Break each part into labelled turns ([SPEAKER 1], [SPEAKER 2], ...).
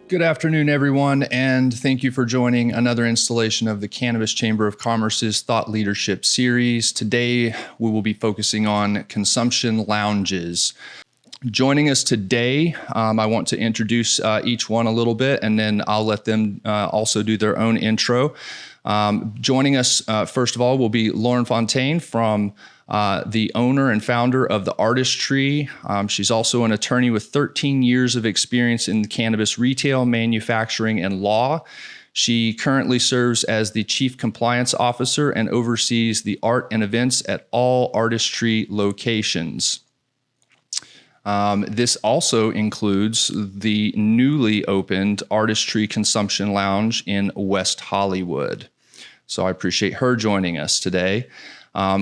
[SPEAKER 1] Good afternoon, everyone, and thank you for joining another installation of the Cannabis Chamber of Commerce's Thought Leadership Series. Today, we will be focusing on consumption lounges. Joining us today, I want to introduce each one a little bit, and then I'll let them also do their own intro. Joining us, first of all, will be Lauren Fontaine from the owner and founder of the Artistry. She's also an attorney with 13 years of experience in cannabis retail, manufacturing, and law. She currently serves as the Chief Compliance Officer and oversees the art and events at all Artistry locations. This also includes the newly opened Artistry Consumption Lounge in West Hollywood. So I appreciate her joining us today.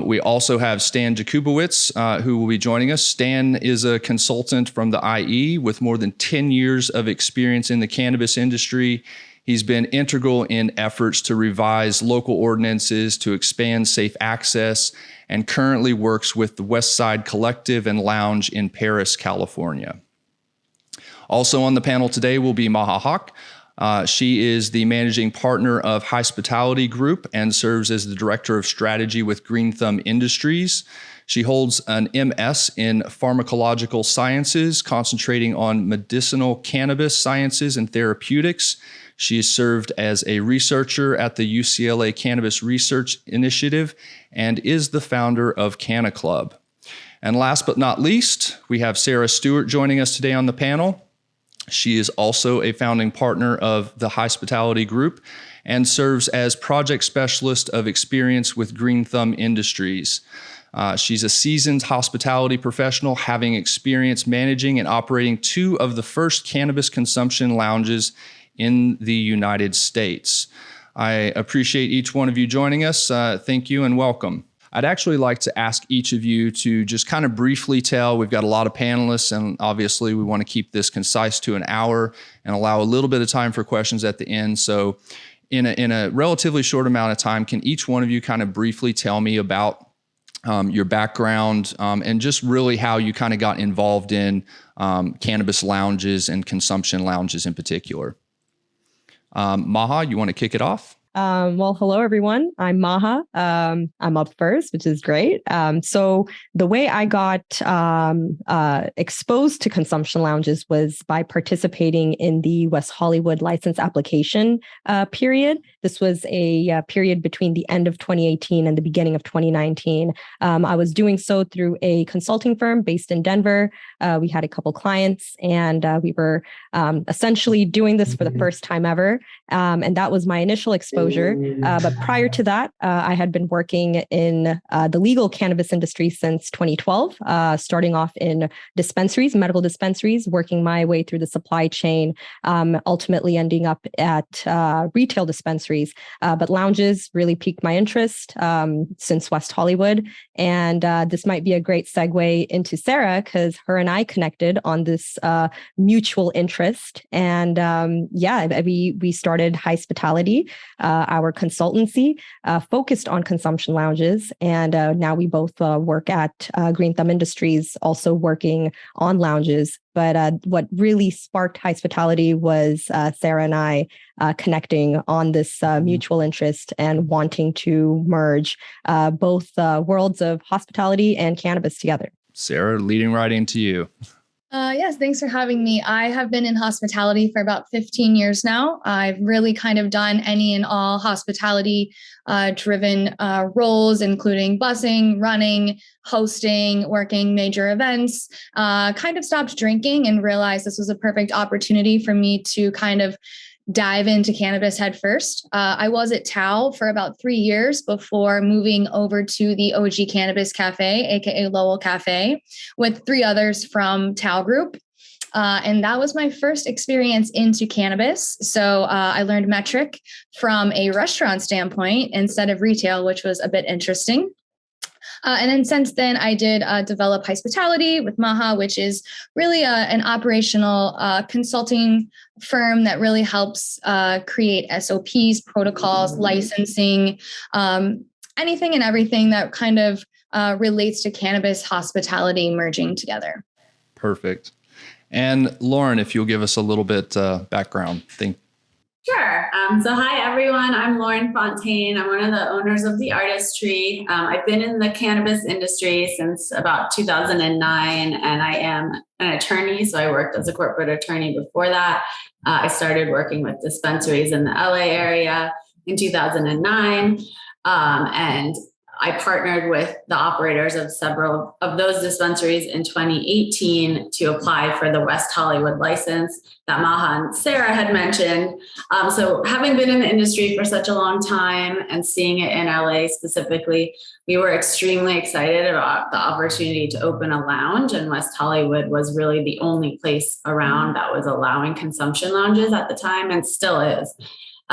[SPEAKER 1] We also have Stan Jakubowicz, who will be joining us. Stan is a consultant from the IE with more than 10 years of experience in the cannabis industry. He's been integral in efforts to revise local ordinances to expand safe access, and currently works with the West Side Collective and Lounge in Paris, California. Also on the panel today will be Maha Haq. She is the managing partner of Hospitality Group and serves as the director of strategy with Green Thumb Industries. She holds an MS in pharmacological sciences, concentrating on medicinal cannabis sciences and therapeutics. She has served as a researcher at the UCLA Cannabis Research Initiative and is the founder of Canna Club. And last but not least, we have Sarah Stewart joining us today on the panel. She is also a founding partner of the Hospitality Group and serves as project specialist of experience with Green Thumb Industries. She's a seasoned hospitality professional, having experience managing and operating two of the first cannabis consumption lounges in the United States. I appreciate each one of you joining us. Thank you and welcome. I'd actually like to ask each of you to just kind of briefly tell, we've got a lot of panelists, and obviously we want to keep this concise to an hour and allow a little bit of time for questions at the end. So in a relatively short amount of time, can each one of you kind of briefly tell me about your background and just really how you kind of got involved in cannabis lounges and consumption lounges in particular? Maha, you want to kick it off?
[SPEAKER 2] Well, hello, everyone. I'm Maha. I'm up first, which is great. So the way I got exposed to consumption lounges was by participating in the West Hollywood license application period. This was a period between the end of 2018 and the beginning of 2019. I was doing so through a consulting firm based in Denver. We had a couple clients, and we were essentially doing this for the first time ever. And that was my initial exposure. But prior to that, I had been working in the legal cannabis industry since 2012, starting off in dispensaries, medical dispensaries, working my way through the supply chain, ultimately ending up at retail dispensaries. But lounges really piqued my interest since West Hollywood. And this might be a great segue into Sarah, because her and I connected on this mutual interest. And we started Hospitality, our consultancy, focused on consumption lounges. And now we both work at Green Thumb Industries, also working on lounges. But what really sparked Hospitality was Sarah and I connecting on this mutual interest and wanting to merge both worlds of hospitality and cannabis together.
[SPEAKER 1] Sarah, leading right into you.
[SPEAKER 3] Yes, thanks for having me. I have been in hospitality for about 15 years now. I've really kind of done any and all hospitality driven roles, including busing, running, hosting, working major events. Kind of stopped drinking and realized this was a perfect opportunity for me to kind of dive into cannabis head first. I was at Tao for about 3 years before moving over to the OG Cannabis Cafe, aka Lowell Cafe, with 3 others from Tao Group. And that was my first experience into cannabis. So I learned metric from a restaurant standpoint instead of retail, which was a bit interesting. And then since then, I did develop Hospitality with Maha, which is really an operational consulting firm that really helps create SOPs, protocols, licensing, anything and everything that kind of relates to cannabis hospitality merging together.
[SPEAKER 1] Perfect. And Lauren, if you'll give us a little bit background.
[SPEAKER 4] Sure. So hi, everyone. I'm Lauren Fontaine. I'm one of the owners of The Artistry. I've been in the cannabis industry since about 2009, and I am an attorney. So I worked as a corporate attorney before that. I started working with dispensaries in the LA area in 2009. And I partnered with the operators of several of those dispensaries in 2018 to apply for the West Hollywood license that Maha and Sarah had mentioned. So having been in the industry for such a long time and seeing it in LA specifically, we were extremely excited about the opportunity to open a lounge, and West Hollywood was really the only place around that was allowing consumption lounges at the time, and still is.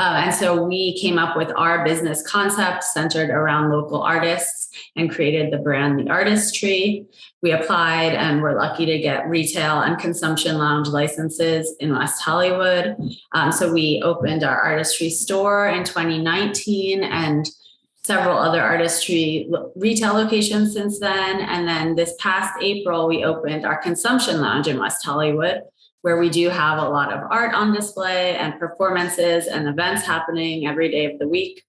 [SPEAKER 4] And so we came up with our business concept centered around local artists and created the brand The Artistry. We applied and were lucky to get retail and consumption lounge licenses in West Hollywood. So we opened our Artistry store in 2019 and several other Artistry retail locations since then. And then this past April, we opened our consumption lounge in West Hollywood, where we do have a lot of art on display and performances and events happening every day of the week.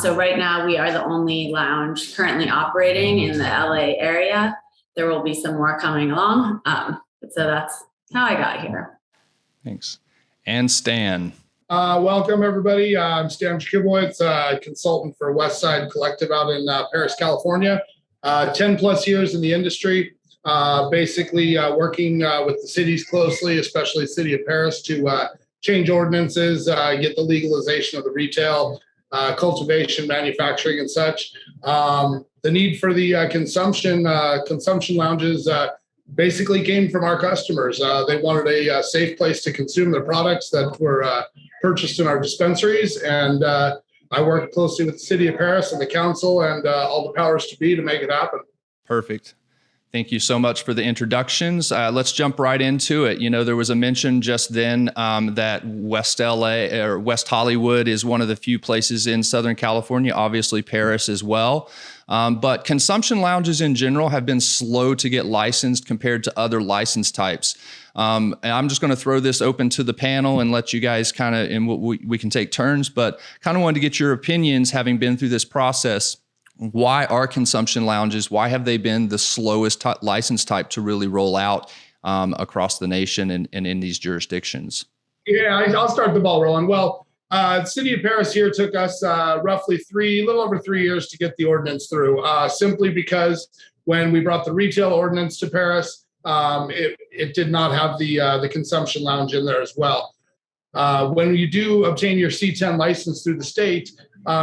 [SPEAKER 4] So right now we are the only lounge currently operating in the LA area. There will be some more coming along. So that's how I got here.
[SPEAKER 1] Thanks. And Stan.
[SPEAKER 5] Welcome, everybody. I'm Stan Schkibowitz, consultant for Westside Collective out in Paris, California. 10 plus years in the industry. Basically working with the cities closely, especially the city of Paris, to change ordinances, get the legalization of the retail, cultivation, manufacturing, and such. The need for the consumption lounges basically came from our customers. They wanted a safe place to consume their products that were purchased in our dispensaries, and I worked closely with the city of Paris and the council and all the powers to be to make it happen.
[SPEAKER 1] Perfect. Thank you so much for the introductions. Let's jump right into it. You know, there was a mention just then that West LA or West Hollywood is one of the few places in Southern California, obviously Paris as well. But consumption lounges in general have been slow to get licensed compared to other license types. And I'm just going to throw this open to the panel and let you guys kind of, and we can take turns, but kind of wanted to get your opinions, having been through this process. Why are consumption lounges, why have they been the slowest license type to really roll out across the nation and in these jurisdictions?
[SPEAKER 5] Yeah, I'll start the ball rolling. Well, the city of Paris here took us roughly a little over 3 years to get the ordinance through, simply because when we brought the retail ordinance to Paris, it did not have the consumption lounge in there as well. When you do obtain your C10 license through the state,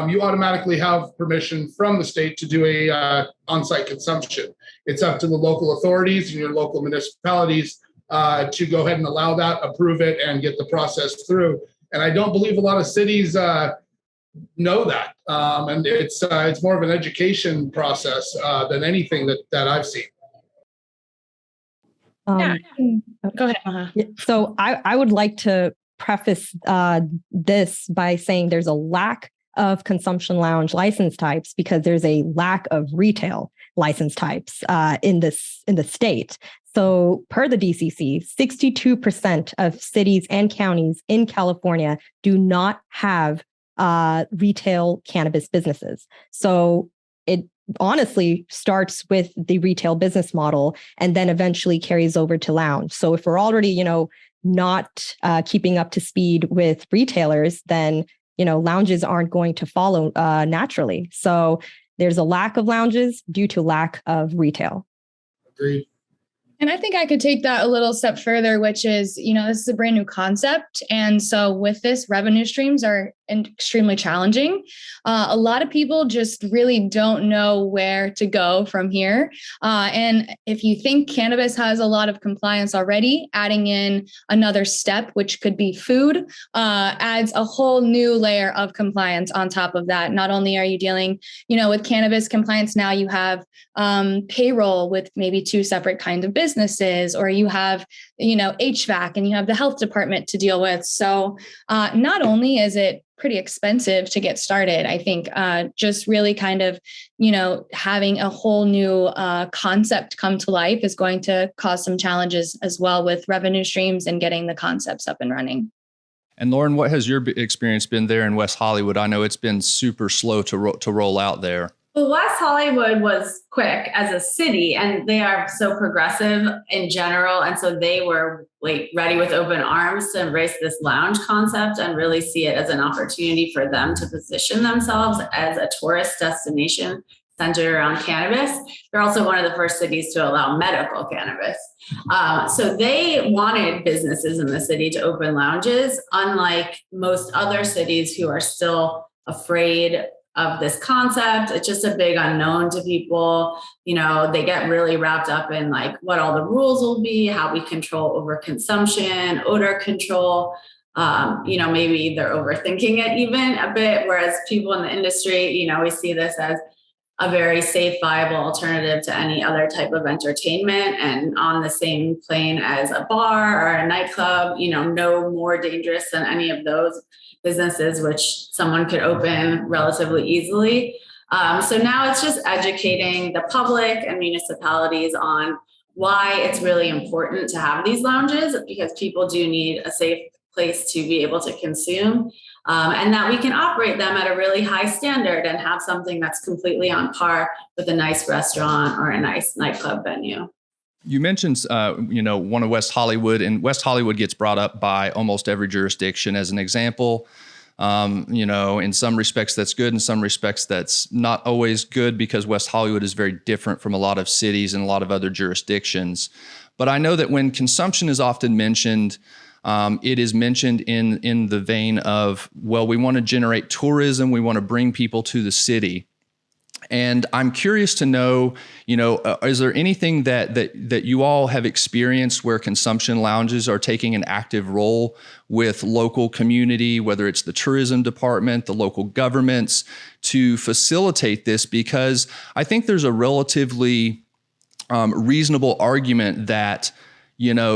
[SPEAKER 5] you automatically have permission from the state to do a on-site consumption. It's up to the local authorities and your local municipalities to go ahead and allow that, approve it, and get the process through. And I don't believe a lot of cities know that. And it's more of an education process than anything that I've seen.
[SPEAKER 3] Go ahead, Maha.
[SPEAKER 2] So I would like to preface this by saying there's a lack of consumption lounge license types because there's a lack of retail license types in the state. So per the DCC, 62% of cities and counties in California do not have retail cannabis businesses. So it honestly starts with the retail business model and then eventually carries over to lounge. So if we're already, not keeping up to speed with retailers, then lounges aren't going to follow naturally. So there's a lack of lounges due to lack of retail.
[SPEAKER 5] Agreed.
[SPEAKER 3] And I think I could take that a little step further, which is, this is a brand new concept. And so with this, revenue streams are extremely challenging. A lot of people just really don't know where to go from here. And if you think cannabis has a lot of compliance already, adding in another step, which could be food, adds a whole new layer of compliance on top of that. Not only are you dealing, with cannabis compliance, now you have payroll with maybe two separate kinds of businesses, or you have, HVAC and you have the health department to deal with. So not only is it pretty expensive to get started. I think just really kind of, having a whole new concept come to life is going to cause some challenges as well with revenue streams and getting the concepts up and running.
[SPEAKER 1] And Lauren, what has your experience been there in West Hollywood? I know it's been super slow to roll out there.
[SPEAKER 4] Well, West Hollywood was quick as a city, and they are so progressive in general. And so they were like ready with open arms to embrace this lounge concept and really see it as an opportunity for them to position themselves as a tourist destination centered around cannabis. They're also one of the first cities to allow medical cannabis. So they wanted businesses in the city to open lounges, unlike most other cities who are still afraid of this concept. It's just a big unknown to people. They get really wrapped up in like what all the rules will be, how we control overconsumption, odor control. Maybe they're overthinking it even a bit, whereas people in the industry, we see this as a very safe, viable alternative to any other type of entertainment and on the same plane as a bar or a nightclub, no more dangerous than any of those businesses, which someone could open relatively easily. So now it's just educating the public and municipalities on why it's really important to have these lounges, because people do need a safe place to be able to consume, and that we can operate them at a really high standard and have something that's completely on par with a nice restaurant or a nice nightclub venue.
[SPEAKER 1] You mentioned, one of West Hollywood, and West Hollywood gets brought up by almost every jurisdiction as an example. In some respects that's good, in some respects that's not always good, because West Hollywood is very different from a lot of cities and a lot of other jurisdictions. But I know that when consumption is often mentioned, it is mentioned in the vein of, well, we want to generate tourism, we want to bring people to the city. And I'm curious to know, is there anything that you all have experienced where consumption lounges are taking an active role with local community, whether it's the tourism department, the local governments, to facilitate this? Because I think there's a relatively reasonable argument that,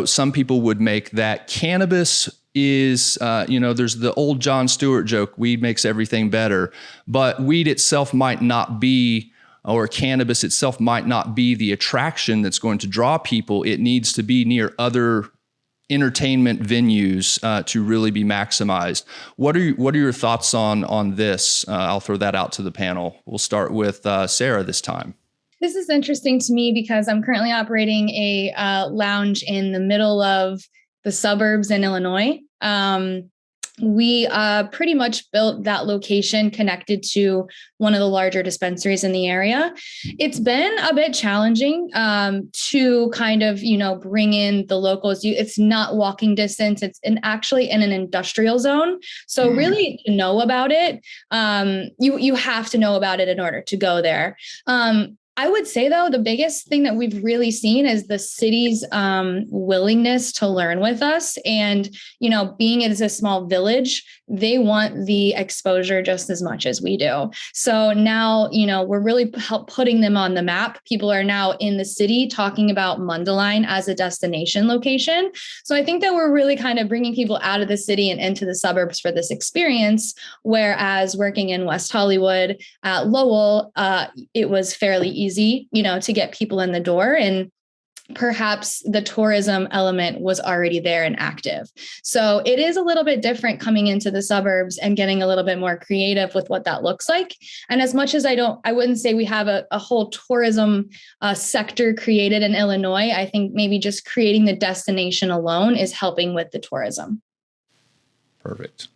[SPEAKER 1] some people would make that cannabis is, there's the old Jon Stewart joke, weed makes everything better, but weed itself might not be, or cannabis itself might not be the attraction that's going to draw people. It needs to be near other entertainment venues to really be maximized. What are your thoughts on this? I'll throw that out to the panel. We'll start with Sarah this time.
[SPEAKER 3] This is interesting to me because I'm currently operating a lounge in the middle of the suburbs in Illinois. We pretty much built that location connected to one of the larger dispensaries in the area. It's been a bit challenging to kind of, bring in the locals. It's not walking distance. It's actually in an industrial zone. So really to know about it, you have to know about it in order to go there. I would say, though, the biggest thing that we've really seen is the city's willingness to learn with us. And, being as a small village, they want the exposure just as much as we do. So now, we're really putting them on the map. People are now in the city talking about Mundelein as a destination location. So I think that we're really kind of bringing people out of the city and into the suburbs for this experience. Whereas working in West Hollywood at Lowell, it was fairly easy, to get people in the door, and perhaps the tourism element was already there and active. So it is a little bit different coming into the suburbs and getting a little bit more creative with what that looks like. And as much as I wouldn't say we have a whole tourism sector created in Illinois, I think maybe just creating the destination alone is helping with the tourism.
[SPEAKER 1] Perfect.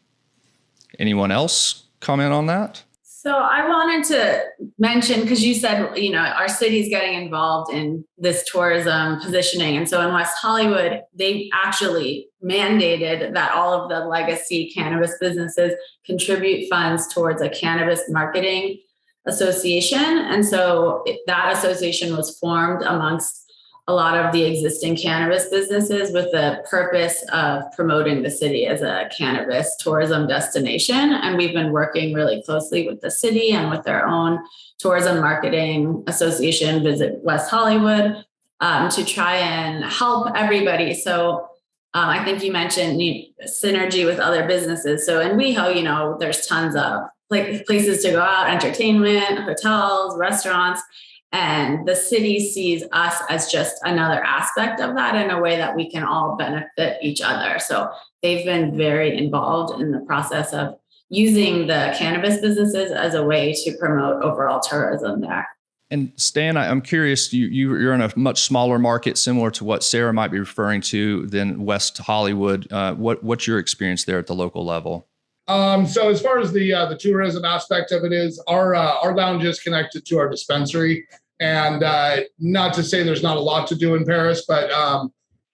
[SPEAKER 1] Anyone else comment on that?
[SPEAKER 4] So I wanted to mention, because you said, our city's getting involved in this tourism positioning. And so in West Hollywood, they actually mandated that all of the legacy cannabis businesses contribute funds towards a cannabis marketing association. And so that association was formed amongst a lot of the existing cannabis businesses with the purpose of promoting the city as a cannabis tourism destination. And we've been working really closely with the city and with their own tourism marketing association, Visit West Hollywood, to try and help everybody. So I think you mentioned synergy with other businesses. So in WeHo, there's tons of places to go out, entertainment, hotels, restaurants, and the city sees us as just another aspect of that in a way that we can all benefit each other. So they've been very involved in the process of using the cannabis businesses as a way to promote overall tourism there.
[SPEAKER 1] And Stan, I'm curious, you're in a much smaller market, similar to what Sarah might be referring to than West Hollywood. What's your experience there at the local level?
[SPEAKER 5] So as far as the tourism aspect of it is, our lounge is connected to our dispensary, and not to say there's not a lot to do in Paris, but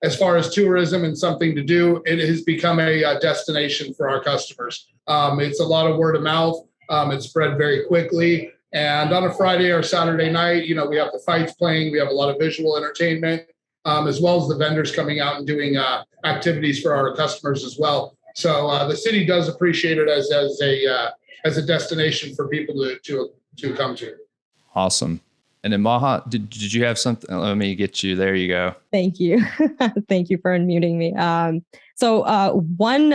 [SPEAKER 5] as far as tourism and something to do, it has become a destination for our customers. It's a lot of word of mouth. It's spread very quickly. And on a Friday or Saturday night, we have the fights playing. We have a lot of visual entertainment, as well as the vendors coming out and doing activities for our customers as well. So the city does appreciate it as a destination for people to come to.
[SPEAKER 1] Awesome. And then Maha, did you have something? Let me get you. There you go.
[SPEAKER 2] Thank you. Thank you for unmuting me. So one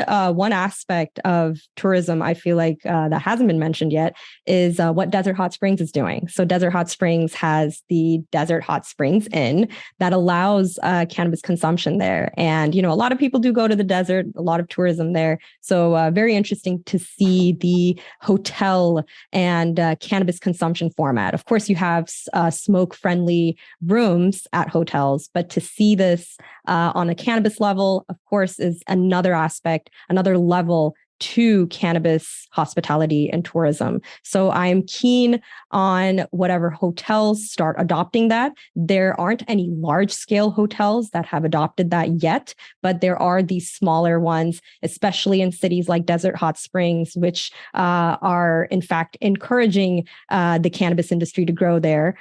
[SPEAKER 2] aspect of tourism I feel like that hasn't been mentioned yet is what Desert Hot Springs is doing. So Desert Hot Springs has the Desert Hot Springs Inn that allows cannabis consumption there. And, a lot of people do go to the desert, a lot of tourism there. So very interesting to see the hotel and cannabis consumption format. Of course, you have smoke-friendly rooms at hotels, but to see this on a cannabis level, of course, is another aspect, another level to cannabis hospitality and tourism. So I'm keen on whatever hotels start adopting that. There aren't any large scale hotels that have adopted that yet, but there are these smaller ones, especially in cities like Desert Hot Springs, which are in fact encouraging the cannabis industry to grow there.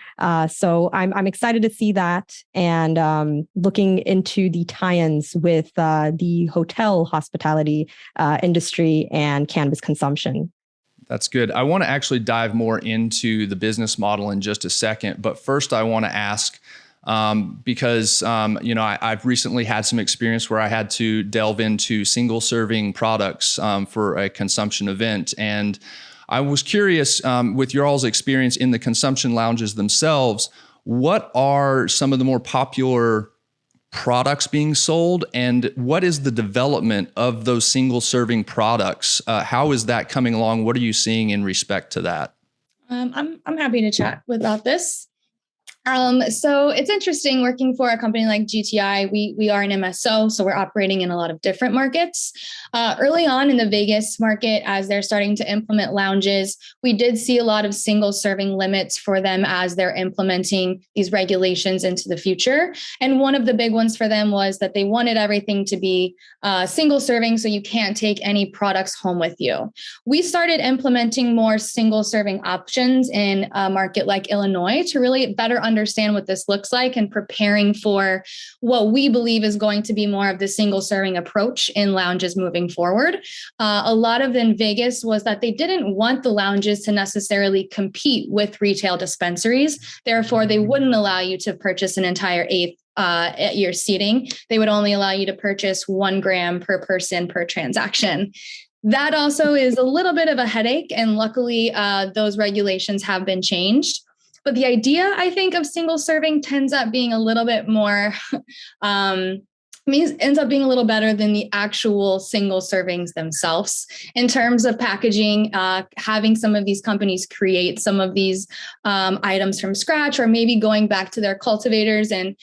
[SPEAKER 2] So I'm excited to see that and looking into the tie-ins with the hotel hospitality industry and cannabis consumption.
[SPEAKER 1] That's good. I want to actually dive more into the business model in just a second, but first I want to ask, because I've recently had some experience where I had to delve into single serving products for a consumption event, and I was curious with your all's experience in the consumption lounges themselves, what are some of the more popular products being sold, and what is the development of those single serving products? How is that coming along? What are you seeing in respect to that?
[SPEAKER 3] I'm happy to chat about this. So it's interesting working for a company like GTI. We are an MSO, so we're operating in a lot of different markets. Early on in the Vegas market, as they're starting to implement lounges, we did see a lot of single serving limits for them as they're implementing these regulations into the future. And one of the big ones for them was that they wanted everything to be single serving, so you can't take any products home with you. We started implementing more single serving options in a market like Illinois to really better understand what this looks like and preparing for what we believe is going to be more of the single serving approach in lounges moving forward. A lot of in Vegas was that they didn't want the lounges to necessarily compete with retail dispensaries. Therefore, they wouldn't allow you to purchase an entire eighth at your seating. They would only allow you to purchase 1 gram per person per transaction. That also is a little bit of a headache. And luckily, those regulations have been changed. But the idea, I think, of single serving ends up being a little bit more, ends up being a little better than the actual single servings themselves in terms of packaging, having some of these companies create some of these items from scratch, or maybe going back to their cultivators and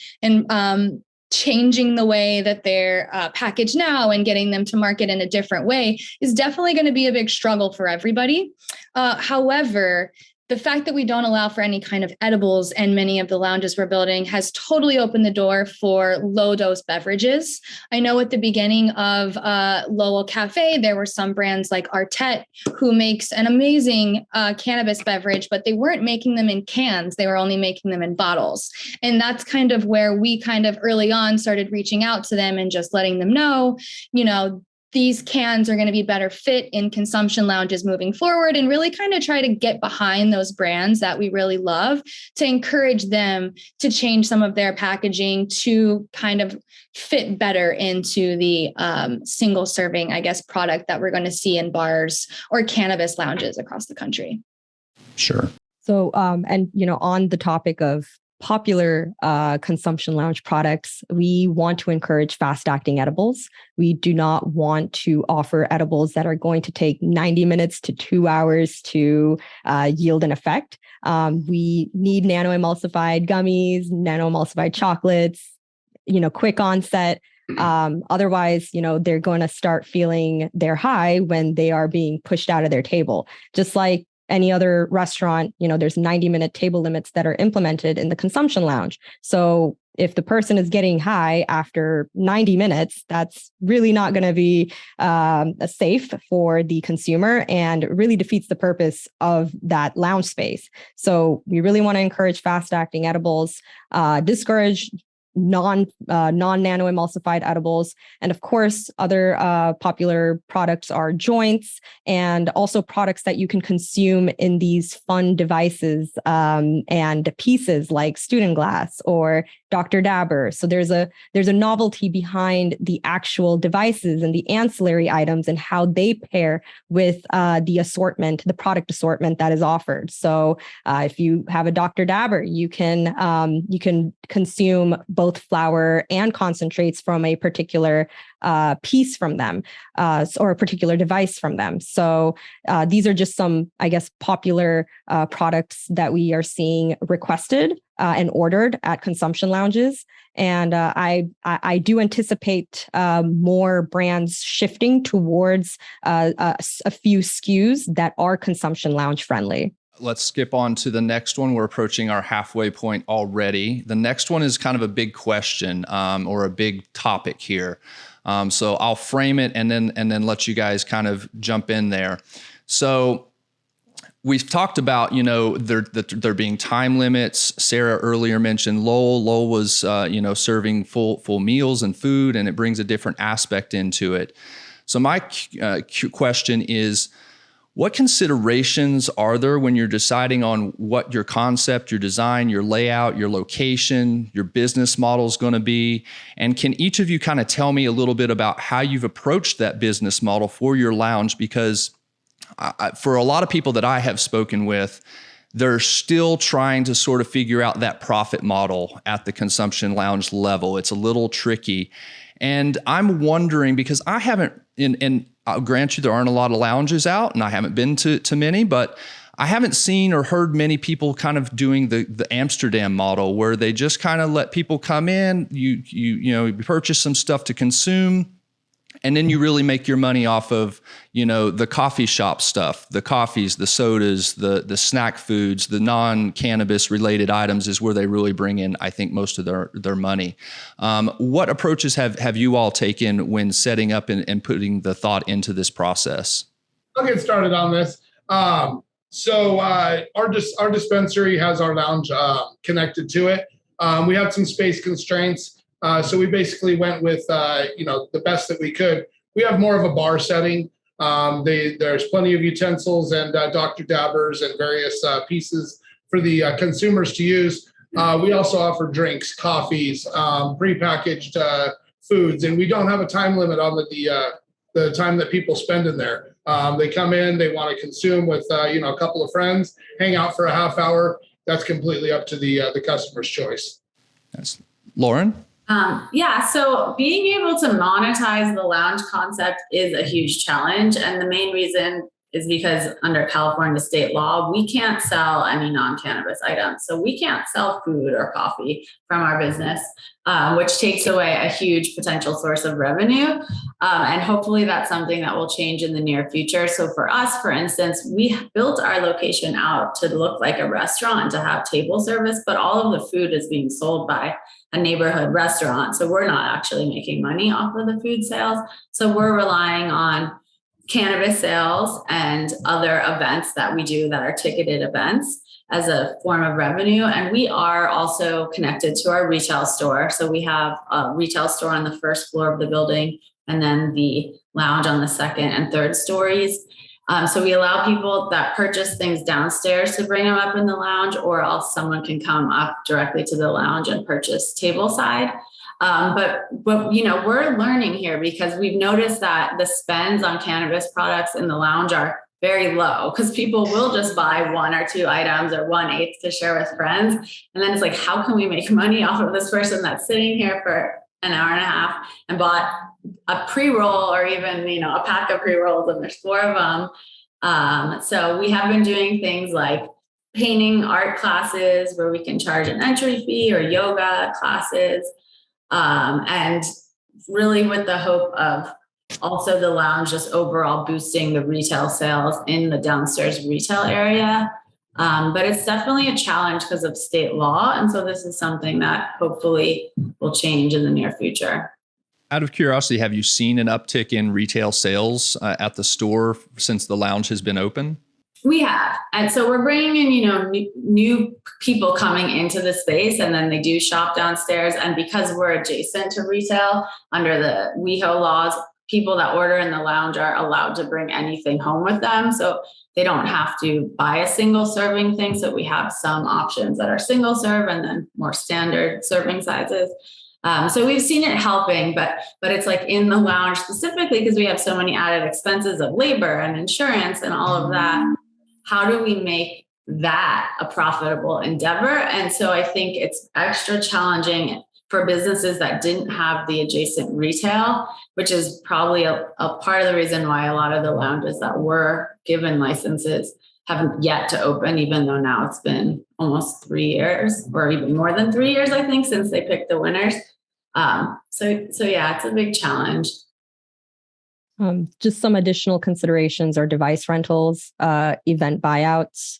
[SPEAKER 3] changing the way that they're packaged now and getting them to market in a different way is definitely going to be a big struggle for everybody. However, the fact that we don't allow for any kind of edibles and many of the lounges we're building has totally opened the door for low dose beverages. I know at the beginning of Lowell Cafe, there were some brands like Artet who makes an amazing cannabis beverage, but they weren't making them in cans. They were only making them in bottles. And that's kind of where we kind of early on started reaching out to them and just letting them know, these cans are going to be better fit in consumption lounges moving forward, and really kind of try to get behind those brands that we really love to encourage them to change some of their packaging to kind of fit better into the single serving, I guess, product that we're going to see in bars or cannabis lounges across the country.
[SPEAKER 1] Sure.
[SPEAKER 2] So, and, on the topic of popular consumption lounge products, we want to encourage fast acting edibles. We do not want to offer edibles that are going to take 90 minutes to 2 hours to yield an effect. We need nano-emulsified gummies, nano-emulsified chocolates, quick onset. Otherwise, they're going to start feeling their high when they are being pushed out of their table. Just like any other restaurant, there's 90-minute table limits that are implemented in the consumption lounge. So if the person is getting high after 90 minutes, that's really not going to be safe for the consumer and really defeats the purpose of that lounge space. So we really want to encourage fast-acting edibles, discourage non-nano-emulsified edibles. And of course, other popular products are joints and also products that you can consume in these fun devices and pieces like Student Glass or Dr. Dabber. So there's a novelty behind the actual devices and the ancillary items and how they pair with the assortment, the product assortment that is offered. So if you have a Dr. Dabber, you can consume both flower and concentrates from a particular piece from them or a particular device from them. So these are just some, I guess, popular products that we are seeing requested and ordered at consumption lounges. And I do anticipate more brands shifting towards a few SKUs that are consumption lounge friendly.
[SPEAKER 1] Let's skip on to the next one. We're approaching our halfway point already. The next one is kind of a big question or a big topic here. So I'll frame it and then let you guys kind of jump in there. So we've talked about, there being time limits. Sarah earlier mentioned Lowell. Lowell was, serving full meals and food, and it brings a different aspect into it. So my question is, what considerations are there when you're deciding on what your concept, your design, your layout, your location, your business model is going to be? And can each of you kind of tell me a little bit about how you've approached that business model for your lounge? Because for a lot of people that I have spoken with, they're still trying to sort of figure out that profit model at the consumption lounge level. It's a little tricky. And I'm wondering, because I haven't, and I'll grant you there aren't a lot of lounges out, and I haven't been to many, but I haven't seen or heard many people kind of doing the Amsterdam model where they just kind of let people come in, you purchase some stuff to consume, and then you really make your money off of, the coffee shop stuff, the coffees, the sodas, the snack foods, the non-cannabis related items is where they really bring in, I think, most of their money. What approaches have you all taken when setting up and putting the thought into this process?
[SPEAKER 5] I'll get started on this. So our dispensary has our lounge connected to it. We had some space constraints. So we basically went with, the best that we could. We have more of a bar setting. There's plenty of utensils and Dr. Dabbers and various pieces for the consumers to use. We also offer drinks, coffees, prepackaged foods, and we don't have a time limit on the time that people spend in there. They come in, they want to consume with a couple of friends, hang out for a half hour. That's completely up to the customer's choice.
[SPEAKER 1] Yes. Lauren?
[SPEAKER 4] So being able to monetize the lounge concept is a huge challenge. And the main reason is because under California state law, we can't sell any non-cannabis items. So we can't sell food or coffee from our business, which takes away a huge potential source of revenue. And hopefully that's something that will change in the near future. So for us, for instance, we built our location out to look like a restaurant and to have table service, but all of the food is being sold by a neighborhood restaurant. So we're not actually making money off of the food sales. So we're relying on cannabis sales and other events that we do that are ticketed events. as a form of revenue. And we are also connected to our retail store. So we have a retail store on the first floor of the building, and then the lounge on the second and third stories. So we allow people that purchase things downstairs to bring them up in the lounge, or else someone can come up directly to the lounge and purchase table side. But we're learning here because we've noticed that the spends on cannabis products in the lounge are very low, because people will just buy 1 or 2 items or 1/8 to share with friends. And then it's like, how can we make money off of this person that's sitting here for an hour and a half and bought a pre-roll, or even, a pack of pre-rolls, and there's 4 of them. So we have been doing things like painting art classes where we can charge an entry fee, or yoga classes. And really with the hope of also the lounge just overall boosting the retail sales in the downstairs retail area. But it's definitely a challenge because of state law. And so this is something that hopefully will change in the near future.
[SPEAKER 1] Out of curiosity, have you seen an uptick in retail sales at the store since the lounge has been open?
[SPEAKER 4] We have. And so we're bringing in, new people coming into the space, and then they do shop downstairs. And because we're adjacent to retail under the WeHo laws, people that order in the lounge are allowed to bring anything home with them. So they don't have to buy a single serving thing. So we have some options that are single serve and then more standard serving sizes. So we've seen it helping, but it's like in the lounge specifically, because we have so many added expenses of labor and insurance and all of that. How do we make that a profitable endeavor? And so I think it's extra challenging for businesses that didn't have the adjacent retail, which is probably a part of the reason why a lot of the lounges that were given licenses haven't yet to open, even though now it's been almost 3 years, or even more than 3 years, I think, since they picked the winners. So yeah, it's a big challenge.
[SPEAKER 2] Just some additional considerations are device rentals, event buyouts.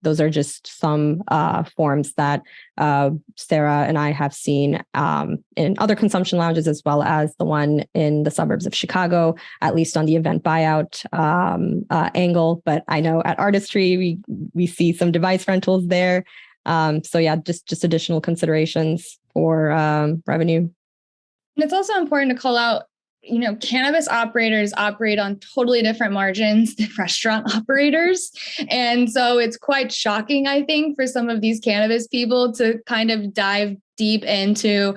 [SPEAKER 2] Those are just some forms that Sarah and I have seen in other consumption lounges, as well as the one in the suburbs of Chicago, at least on the event buyout angle. But I know at Artistry, we see some device rentals there. So yeah, just additional considerations for revenue.
[SPEAKER 3] And it's also important to call out, cannabis operators operate on totally different margins than restaurant operators. And so it's quite shocking, I think, for some of these cannabis people to kind of dive deep into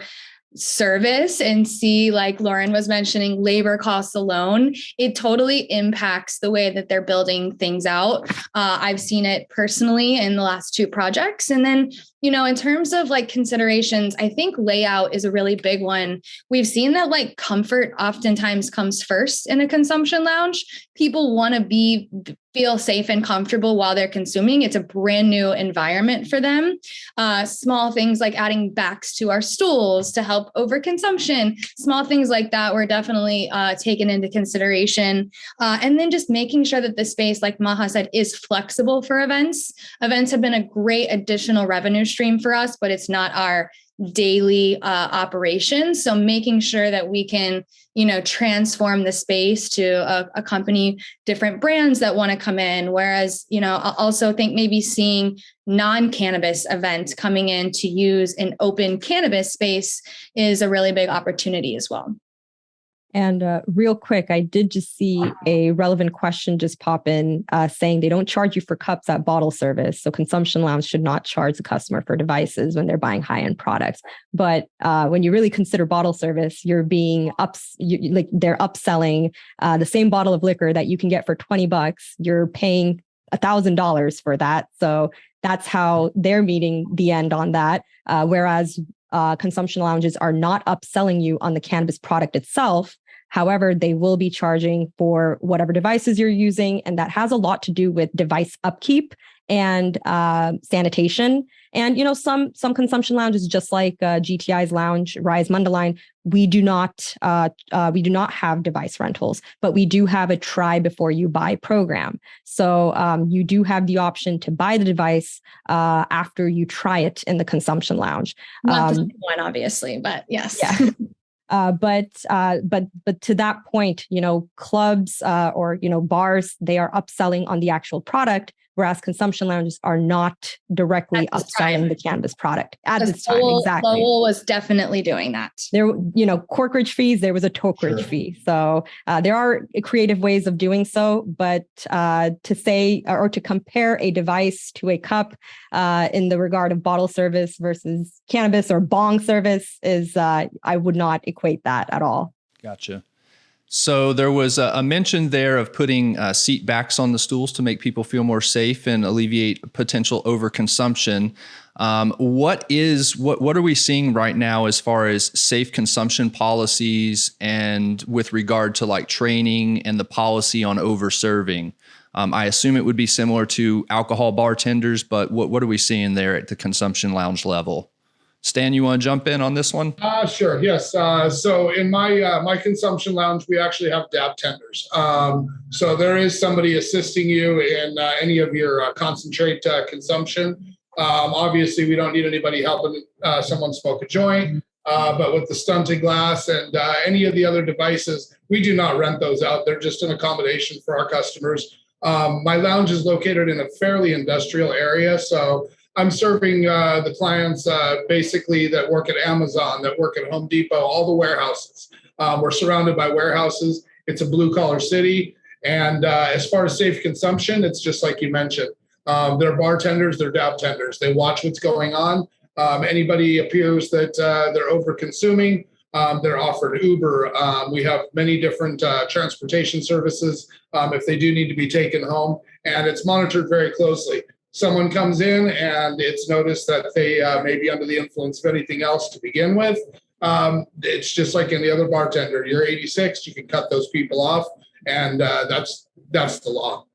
[SPEAKER 3] service and see, like Lauren was mentioning, labor costs alone. It totally impacts the way that they're building things out. I've seen it personally in the last 2 projects. And then, in terms of like considerations, I think layout is a really big one. We've seen that like comfort oftentimes comes first in a consumption lounge. People want to feel safe and comfortable while they're consuming. It's a brand new environment for them. Small things like adding backs to our stools to help overconsumption, small things like that were definitely taken into consideration. And then just making sure that the space, like Maha said, is flexible for events. Events have been a great additional revenue stream for us, but it's not our daily operation. So making sure that we can, transform the space to accompany different brands that want to come in. Whereas, I also think maybe seeing non-cannabis events coming in to use an open cannabis space is a really big opportunity as well.
[SPEAKER 2] And real quick, I did just see a relevant question just pop in saying they don't charge you for cups at bottle service. So consumption lounge should not charge the customer for devices when they're buying high-end products. But when you really consider bottle service, you're being they're upselling the same bottle of liquor that you can get for $20. You're paying $1,000 for that. So that's how they're meeting the end on that. Whereas consumption lounges are not upselling you on the cannabis product itself. However, they will be charging for whatever devices you're using. And that has a lot to do with device upkeep and sanitation. And, some consumption lounges, just like GTI's lounge, Rise Mundaline, we do not have device rentals, but we do have a try before you buy program. So you do have the option to buy the device after you try it in the consumption lounge.
[SPEAKER 3] Not the same one, obviously, but yes.
[SPEAKER 2] Yeah. But to that point, clubs or bars, they are upselling on the actual product, whereas consumption lounges are not directly
[SPEAKER 3] At this
[SPEAKER 2] upselling
[SPEAKER 3] time.
[SPEAKER 2] the cannabis product at
[SPEAKER 3] Because
[SPEAKER 2] this time. Exactly.
[SPEAKER 3] Lowell was definitely doing that.
[SPEAKER 2] There, corkage fees, there was a tokerage fee. So there are creative ways of doing so, but to say or to compare a device to a cup in the regard of bottle service versus cannabis or bong service is, I would not equate that at all.
[SPEAKER 1] Gotcha. So there was a mention there of putting seat backs on the stools to make people feel more safe and alleviate potential overconsumption. What are we seeing right now as far as safe consumption policies and with regard to like training and the policy on over-serving? I assume it would be similar to alcohol bartenders, but what are we seeing there at the consumption lounge level? Stan, you want to jump in on this one?
[SPEAKER 5] Sure. Yes. So in my consumption lounge, we actually have dab tenders. So there is somebody assisting you in any of your concentrate consumption. Obviously, we don't need anybody helping someone smoke a joint. But with the stunted glass and any of the other devices, we do not rent those out. They're just an accommodation for our customers. My lounge is located in a fairly industrial area, so I'm serving the clients basically that work at Amazon, that work at Home Depot, all the warehouses. We're surrounded by warehouses. It's a blue collar city. And as far as safe consumption, it's just like you mentioned. They're bartenders, they're dab tenders. They watch what's going on. Anybody appears that they're over consuming, they're offered Uber. We have many different transportation services if they do need to be taken home. And it's monitored very closely. Someone comes in and it's noticed that they may be under the influence of anything else to begin with. It's just like any other bartender. You're 86, you can cut those people off, and that's the law.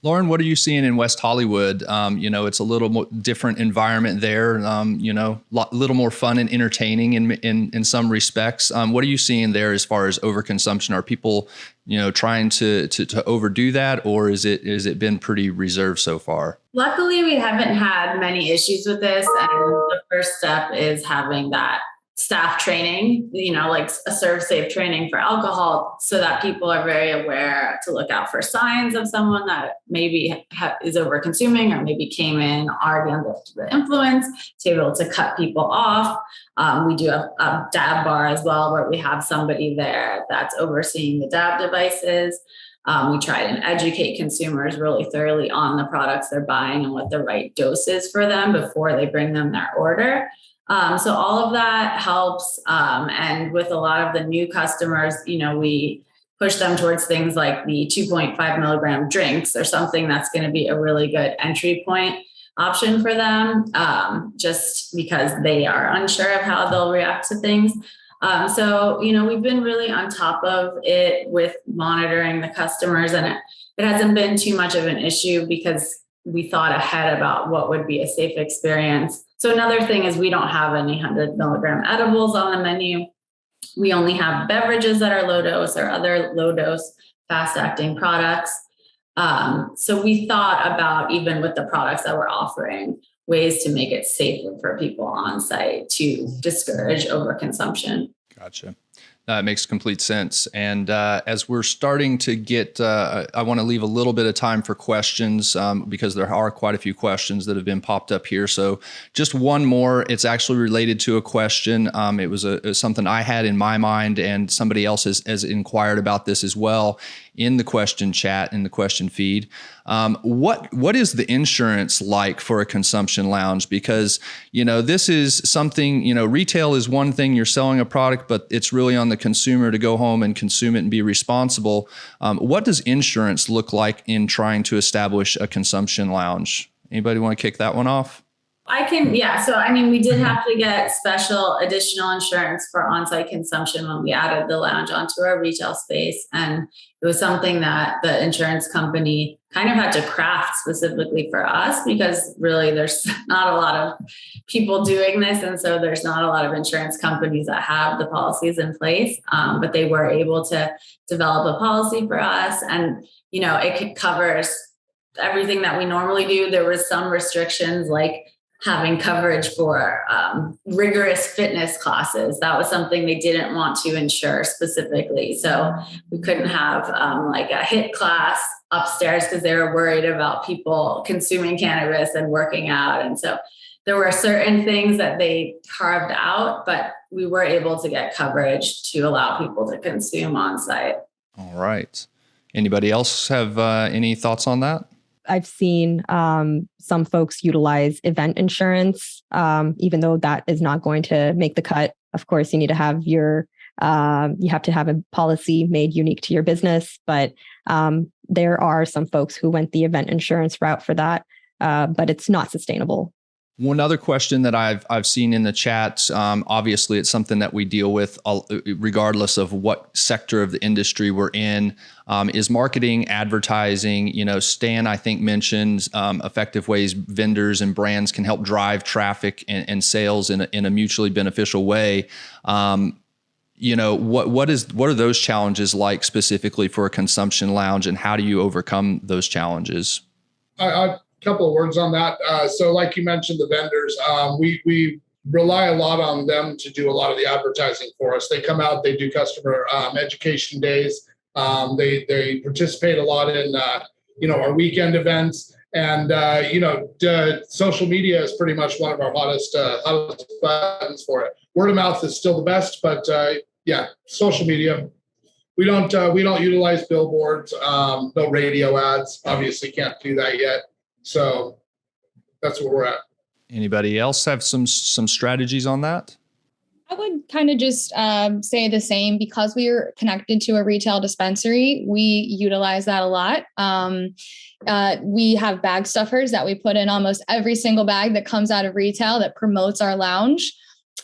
[SPEAKER 1] Lauren, what are you seeing in West Hollywood? It's a little more different environment there, little more fun and entertaining in some respects. What are you seeing there as far as overconsumption? Are people, trying to overdo that, or is it been pretty reserved so far?
[SPEAKER 4] Luckily, we haven't had many issues with this. And the first step is having that staff training, like a serve safe training for alcohol, so that people are very aware to look out for signs of someone that maybe is over consuming or maybe came in already under the influence, to be able to cut people off. We do have a dab bar as well, where we have somebody there that's overseeing the dab devices. We try and educate consumers really thoroughly on the products they're buying and what the right dose is for them before they bring them their order. So all of that helps. And with a lot of the new customers, we push them towards things like the 2.5 milligram drinks or something that's going to be a really good entry point option for them, just because they are unsure of how they'll react to things. So we've been really on top of it with monitoring the customers, and it hasn't been too much of an issue because we thought ahead about what would be a safe experience. So another thing is we don't have any 100 milligram edibles on the menu. We only have beverages that are low dose or other low dose fast acting products. So we thought about, even with the products that we're offering, ways to make it safer for people on site to discourage overconsumption.
[SPEAKER 1] Gotcha. It makes complete sense. And as we're starting to get, I want to leave a little bit of time for questions because there are quite a few questions that have been popped up here. So just one more. It's actually related to a question. It was something I had in my mind, and somebody else has inquired about this as well in the question chat, in the question feed. What is the insurance like for a consumption lounge? Because, this is something, retail is one thing, you're selling a product, but it's really on the consumer to go home and consume it and be responsible. What does insurance look like in trying to establish a consumption lounge? Anybody want to kick that one off?
[SPEAKER 4] I can, yeah. So, we did have to get special additional insurance for on-site consumption when we added the lounge onto our retail space. And it was something that the insurance company kind of had to craft specifically for us, because really there's not a lot of people doing this. And so there's not a lot of insurance companies that have the policies in place, but they were able to develop a policy for us. And, it covers everything that we normally do. There was some restrictions like having coverage for rigorous fitness classes. That was something they didn't want to insure specifically. So we couldn't have like a HIIT class upstairs because they were worried about people consuming cannabis and working out. And so there were certain things that they carved out, but we were able to get coverage to allow people to consume on site.
[SPEAKER 1] All right. Anybody else have any thoughts on that?
[SPEAKER 2] I've seen some folks utilize event insurance, even though that is not going to make the cut. Of course, you need to have you have to have a policy made unique to your business. But there are some folks who went the event insurance route for that, but it's not sustainable.
[SPEAKER 1] One other question that I've seen in the chat, obviously it's something that we deal with regardless of what sector of the industry we're in, is marketing, advertising. Stan, I think, mentioned effective ways vendors and brands can help drive traffic and sales in a mutually beneficial way. What are those challenges like specifically for a consumption lounge, and how do you overcome those challenges?
[SPEAKER 5] Couple of words on that. So like you mentioned, the vendors, we rely a lot on them to do a lot of the advertising for us. They come out, they do customer education days. They participate a lot in, our weekend events. And, social media is pretty much one of our hottest buttons for it. Word of mouth is still the best, but social media. We don't utilize billboards, no radio ads. Obviously can't do that yet. So that's where we're at.
[SPEAKER 1] Anybody else have some strategies on that?
[SPEAKER 3] I would kind of just say the same. Because we are connected to a retail dispensary, we utilize that a lot. We have bag stuffers that we put in almost every single bag that comes out of retail that promotes our lounge.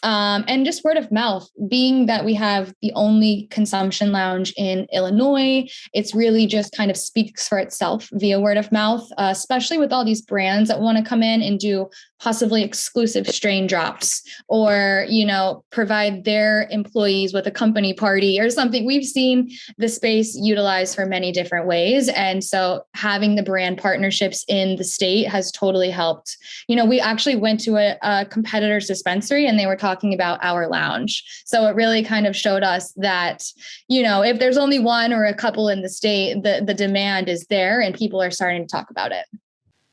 [SPEAKER 3] And just word of mouth, being that we have the only consumption lounge in Illinois, it's really just kind of speaks for itself via word of mouth, especially with all these brands that want to come in and do possibly exclusive strain drops, or, provide their employees with a company party or something. We've seen the space utilized for many different ways. And so having the brand partnerships in the state has totally helped. We actually went to a competitor's dispensary and they were talking about our lounge. So it really kind of showed us that, if there's only one or a couple in the state, the demand is there and people are starting to talk about it.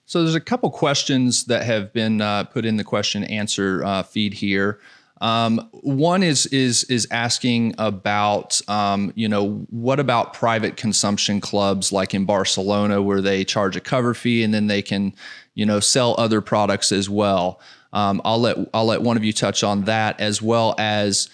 [SPEAKER 1] So there's a couple questions that have been put in the question answer feed here. One is asking about, what about private consumption clubs like in Barcelona, where they charge a cover fee and then they can, sell other products as well. I'll let one of you touch on that, as well as,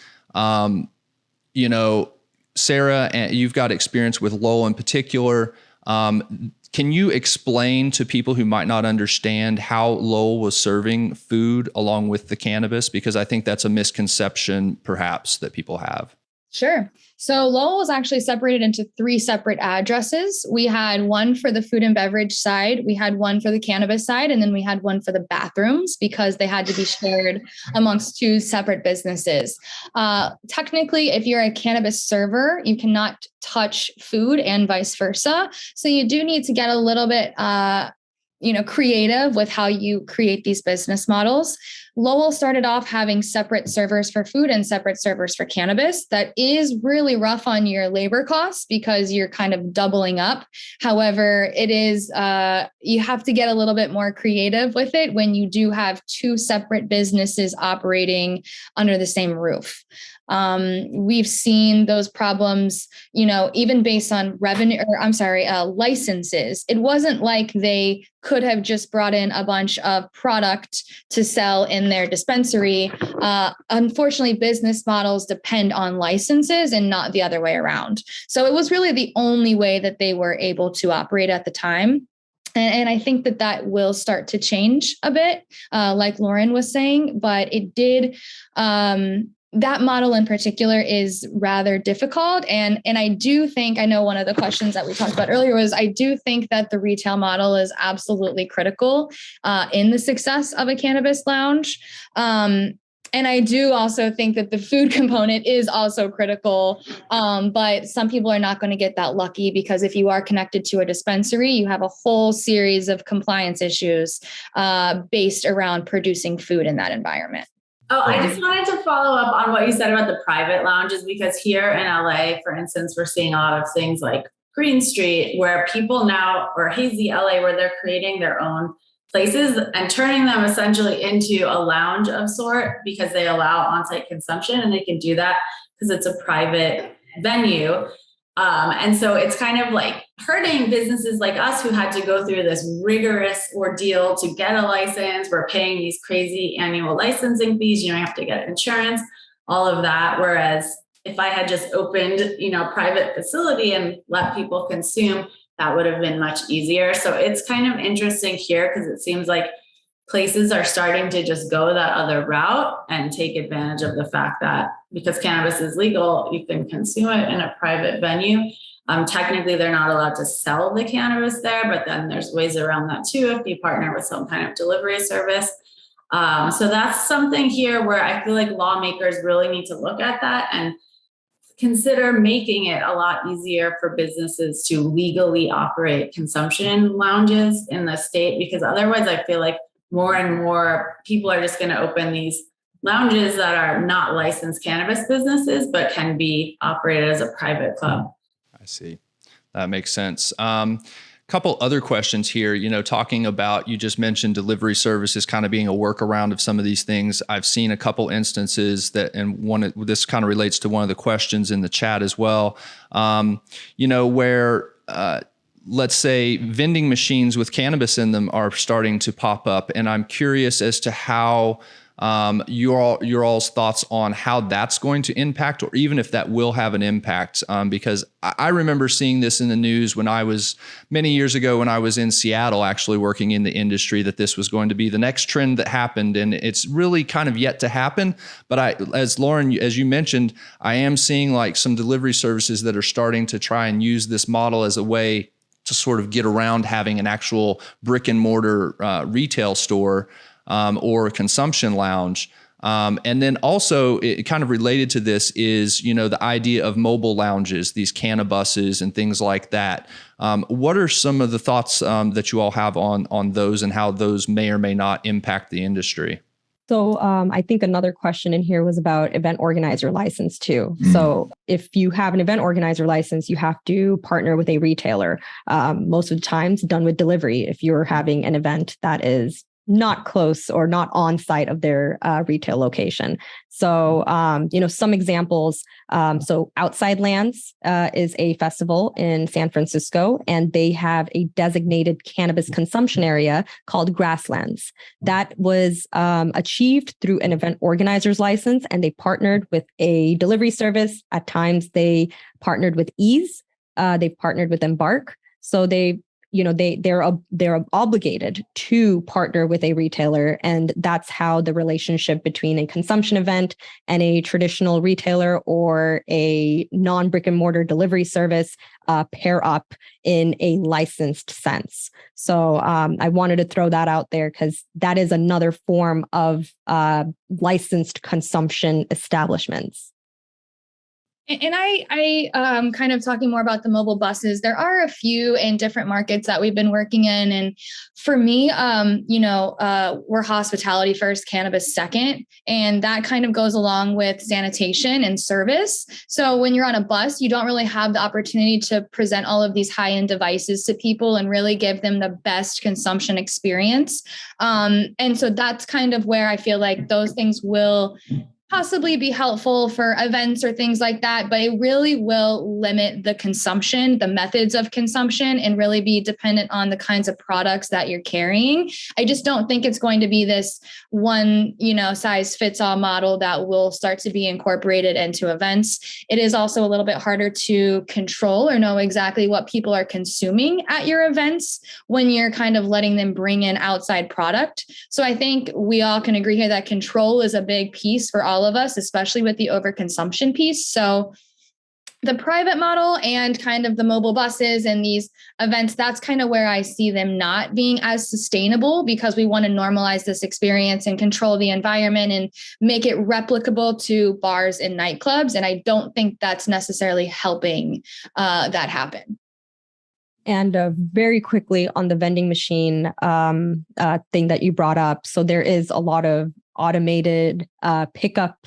[SPEAKER 1] Sarah, you've got experience with Lowell in particular. Can you explain to people who might not understand how Lowell was serving food along with the cannabis? Because I think that's a misconception perhaps that people have.
[SPEAKER 3] Sure. So Lowell was actually separated into 3 separate addresses. We had one for the food and beverage side, we had one for the cannabis side, and then we had one for the bathrooms because they had to be shared amongst 2 separate businesses. Technically, if you're a cannabis server, you cannot touch food and vice versa. So you do need to get a little bit creative with how you create these business models. Lowell started off having separate servers for food and separate servers for cannabis. That is really rough on your labor costs because you're kind of doubling up. However, it is, you have to get a little bit more creative with it when you do have 2 separate businesses operating under the same roof. We've seen those problems, even based on licenses. It wasn't like they could have just brought in a bunch of product to sell in their dispensary. Unfortunately, business models depend on licenses and not the other way around. So it was really the only way that they were able to operate at the time. And I think that will start to change a bit, like Lauren was saying, but it did. That model in particular is rather difficult. And I do think, I know one of the questions that we talked about earlier was, I do think that the retail model is absolutely critical in the success of a cannabis lounge. And I do also think that the food component is also critical. But some people are not going to get that lucky, because if you are connected to a dispensary, you have a whole series of compliance issues based around producing food in that environment.
[SPEAKER 4] Oh, I just wanted to follow up on what you said about the private lounges, because here in LA, for instance, we're seeing a lot of things like Green Street, where people now, or Hazy LA, where they're creating their own places and turning them essentially into a lounge of sort, because they allow on-site consumption, and they can do that because it's a private venue. And so it's kind of like hurting businesses like us who had to go through this rigorous ordeal to get a license. We're paying these crazy annual licensing fees. You don't have to get insurance, all of that. Whereas if I had just opened, private facility and let people consume, that would have been much easier. So it's kind of interesting here, because it seems like places are starting to just go that other route and take advantage of the fact that because cannabis is legal, you can consume it in a private venue. Technically, they're not allowed to sell the cannabis there, but then there's ways around that too if you partner with some kind of delivery service. So that's something here where I feel like lawmakers really need to look at that and consider making it a lot easier for businesses to legally operate consumption lounges in the state, because otherwise I feel like more and more people are just going to open these lounges that are not licensed cannabis businesses, but can be operated as a private club.
[SPEAKER 1] I see. That makes sense. Couple other questions here, talking about, you just mentioned delivery services kind of being a workaround of some of these things. I've seen a couple instances that, and this kind of relates to one of the questions in the chat as well, where, let's say vending machines with cannabis in them are starting to pop up. And I'm curious as to how your all's thoughts on how that's going to impact, or even if that will have an impact. Because I remember seeing this in the news when I was many years ago, when I was in Seattle, actually working in the industry, that this was going to be the next trend that happened. And it's really kind of yet to happen. But as Lauren, as you mentioned, I am seeing like some delivery services that are starting to try and use this model as a way to sort of get around having an actual brick and mortar retail store or consumption lounge. And then also it kind of related to this is, the idea of mobile lounges, these cannabuses and things like that. What are some of the thoughts that you all have on those, and how those may or may not impact the industry?
[SPEAKER 2] So I think another question in here was about event organizer license too. So if you have an event organizer license, you have to partner with a retailer. Most of the times done with delivery if you're having an event that is not close or not on site of their retail location. So, some examples. So Outside Lands is a festival in San Francisco, and they have a designated cannabis consumption area called Grasslands. That was achieved through an event organizer's license, and they partnered with a delivery service. At times they partnered with Ease. They've partnered with Embark. So they're obligated to partner with a retailer, and that's how the relationship between a consumption event and a traditional retailer or a non-brick and mortar delivery service pair up in a licensed sense. So I wanted to throw that out there, because that is another form of licensed consumption establishments.
[SPEAKER 3] And I kind of talking more about the mobile buses. There are a few in different markets that we've been working in. And for me, we're hospitality first, cannabis second. And that kind of goes along with sanitation and service. So when you're on a bus, you don't really have the opportunity to present all of these high-end devices to people and really give them the best consumption experience. And so that's kind of where I feel like those things will possibly be helpful for events or things like that, but it really will limit the consumption, the methods of consumption, and really be dependent on the kinds of products that you're carrying. I just don't think it's going to be this one, size fits all model that will start to be incorporated into events. It is also a little bit harder to control or know exactly what people are consuming at your events when you're kind of letting them bring in outside product. So I think we all can agree here that control is a big piece for all of us, especially with the overconsumption piece. So the private model and kind of the mobile buses and these events, that's kind of where I see them not being as sustainable, because we want to normalize this experience and control the environment and make it replicable to bars and nightclubs. And I don't think that's necessarily helping that happen.
[SPEAKER 2] And very quickly on the vending machine thing that you brought up. So there is a lot of automated pickup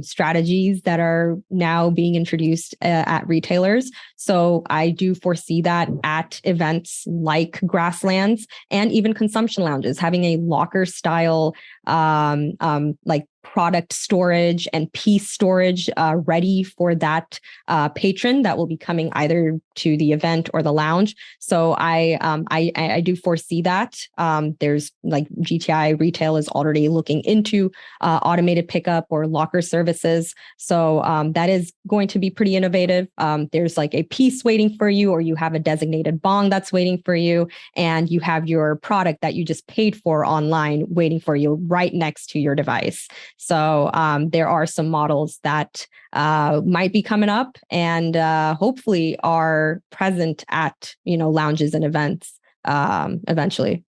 [SPEAKER 2] strategies that are now being introduced at retailers. So I do foresee that at events like Grasslands and even consumption lounges, having a locker style like product storage and piece storage ready for that patron that will be coming either to the event or the lounge. So I do foresee that. There's like GTI Retail is already looking into automated pickup or locker services. So that is going to be pretty innovative. There's like a piece waiting for you, or you have a designated bong that's waiting for you, and you have your product that you just paid for online waiting for you right next to your device. So there are some models that might be coming up and hopefully are present at, lounges and events eventually.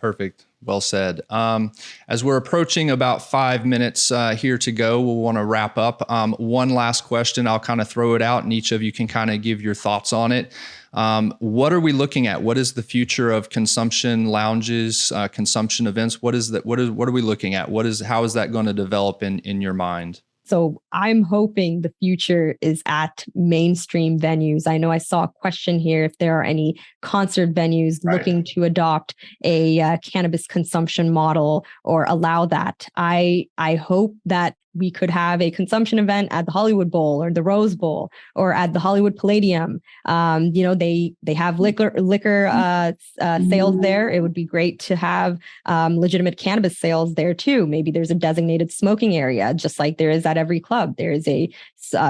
[SPEAKER 1] Perfect. Well said. As we're approaching about 5 minutes here to go, we'll want to wrap up. One last question. I'll kind of throw it out and each of you can kind of give your thoughts on it. What are we looking at? What is the future of consumption lounges, consumption events? What are we looking at? How is that going to develop in your mind?
[SPEAKER 2] So I'm hoping the future is at mainstream venues. I know I saw a question here if there are any concert venues looking to adopt a cannabis consumption model or allow that. I hope that we could have a consumption event at the Hollywood Bowl or the Rose Bowl or at the Hollywood Palladium. They have liquor sales there. It would be great to have legitimate cannabis sales there too. Maybe there's a designated smoking area, just like there is at every club. There is a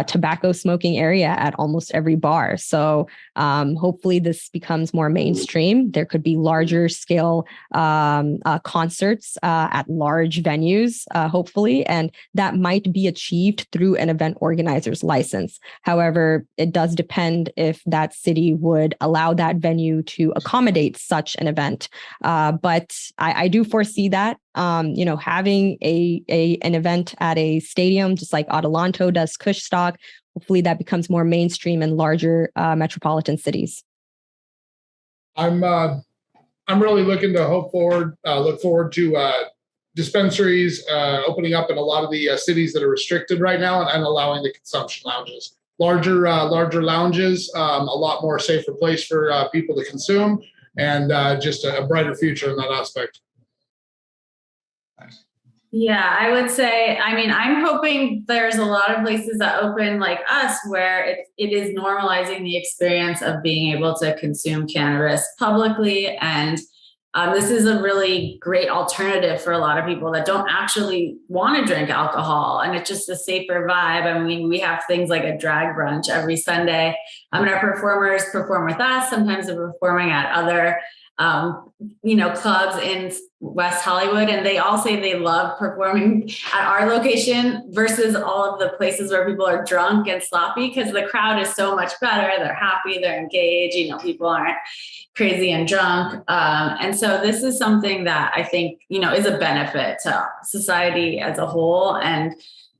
[SPEAKER 2] tobacco smoking area at almost every bar. So hopefully this becomes more mainstream. There could be larger scale concerts at large venues, hopefully, and that might be achieved through an event organizer's license. However, it does depend if that city would allow that venue to accommodate such an event. But I do foresee that, having an event at a stadium, just like Adelanto does Kushstock, hopefully that becomes more mainstream in larger metropolitan cities.
[SPEAKER 5] I'm really looking to look forward to dispensaries opening up in a lot of the cities that are restricted right now and allowing the consumption lounges. Larger lounges, a lot more safer place for people to consume, and just a brighter future in that aspect.
[SPEAKER 4] Yeah, I would say, I'm hoping there's a lot of places that open like us where it is normalizing the experience of being able to consume cannabis publicly. And this is a really great alternative for a lot of people that don't actually want to drink alcohol. And it's just a safer vibe. We have things like a drag brunch every Sunday. Our performers perform with us. Sometimes they're performing at other clubs in West Hollywood, and they all say they love performing at our location versus all of the places where people are drunk and sloppy, because the crowd is so much better. They're happy, they're engaged, people aren't crazy and drunk. And so this is something that I think, is a benefit to society as a whole. And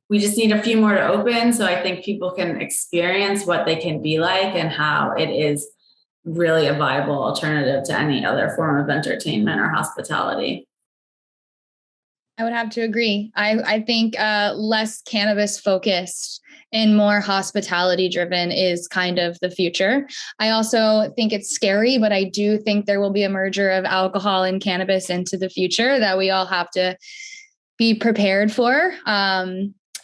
[SPEAKER 4] we just need a few more to open. So I think people can experience what they can be like and how it is really a viable alternative to any other form of entertainment or hospitality.
[SPEAKER 3] I would have to agree. I think less cannabis focused and more hospitality driven is kind of the future. I also think it's scary, but I do think there will be a merger of alcohol and cannabis into the future that we all have to be prepared for.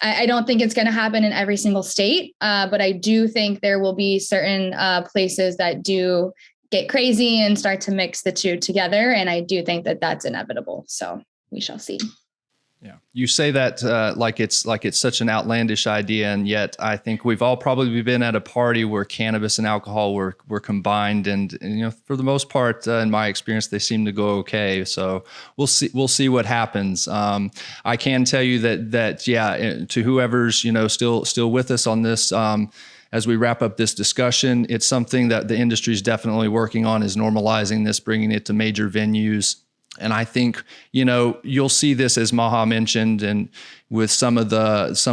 [SPEAKER 3] I don't think it's going to happen in every single state, but I do think there will be certain places that do get crazy and start to mix the two together. And I do think that that's inevitable. So we shall see.
[SPEAKER 1] Yeah, you say that like it's such an outlandish idea, and yet I think we've all probably been at a party where cannabis and alcohol were combined, and for the most part, in my experience, they seem to go okay. So we'll see what happens. I can tell you that to whoever's still with us on this. as we wrap up this discussion, it's something that the industry is definitely working on, is normalizing this, bringing it to major venues. And I think, you'll see this, as Maha mentioned, and with some venues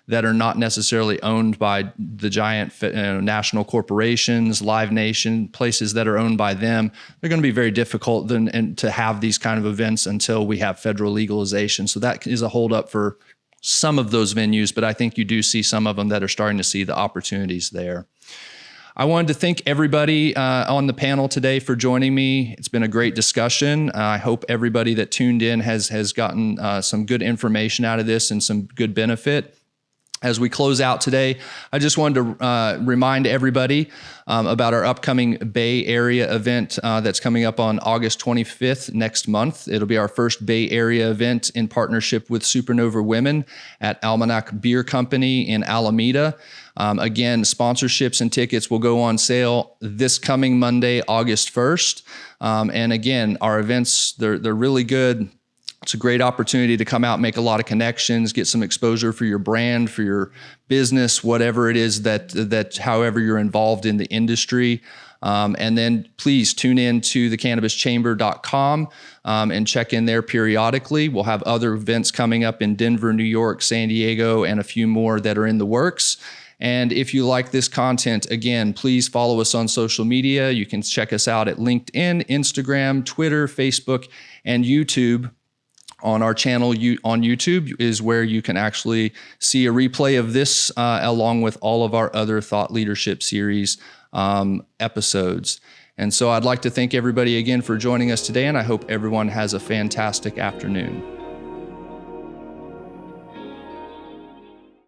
[SPEAKER 1] that are not necessarily owned by the giant national corporations, Live Nation, places that are owned by them, they're going to be very difficult to have these kind of events until we have federal legalization. So that is a holdup for some of those venues, but I think you do see some of them that are starting to see the opportunities there. I wanted to thank everybody on the panel today for joining me. It's been a great discussion. I hope everybody that tuned in has gotten some good information out of this and some good benefit. As we close out today, I just wanted to remind everybody about our upcoming Bay Area event that's coming up on August 25th next month. It'll be our first Bay Area event in partnership with Supernova Women at Almanac Beer Company in Alameda. Again, sponsorships and tickets will go on sale this coming Monday, August 1st. And again, our events, they're really good. It's a great opportunity to come out, make a lot of connections, get some exposure for your brand, for your business, whatever it is that however you're involved in the industry. And then please tune in to thecannabischamber.com and check in there periodically. We'll have other events coming up in Denver, New York, San Diego, and a few more that are in the works. And if you like this content, again, please follow us on social media. You can check us out at LinkedIn, Instagram, Twitter, Facebook, and YouTube. On our channel on YouTube is where you can actually see a replay of this along with all of our other Thought Leadership Series episodes. And so I'd like to thank everybody again for joining us today, and I hope everyone has a fantastic afternoon.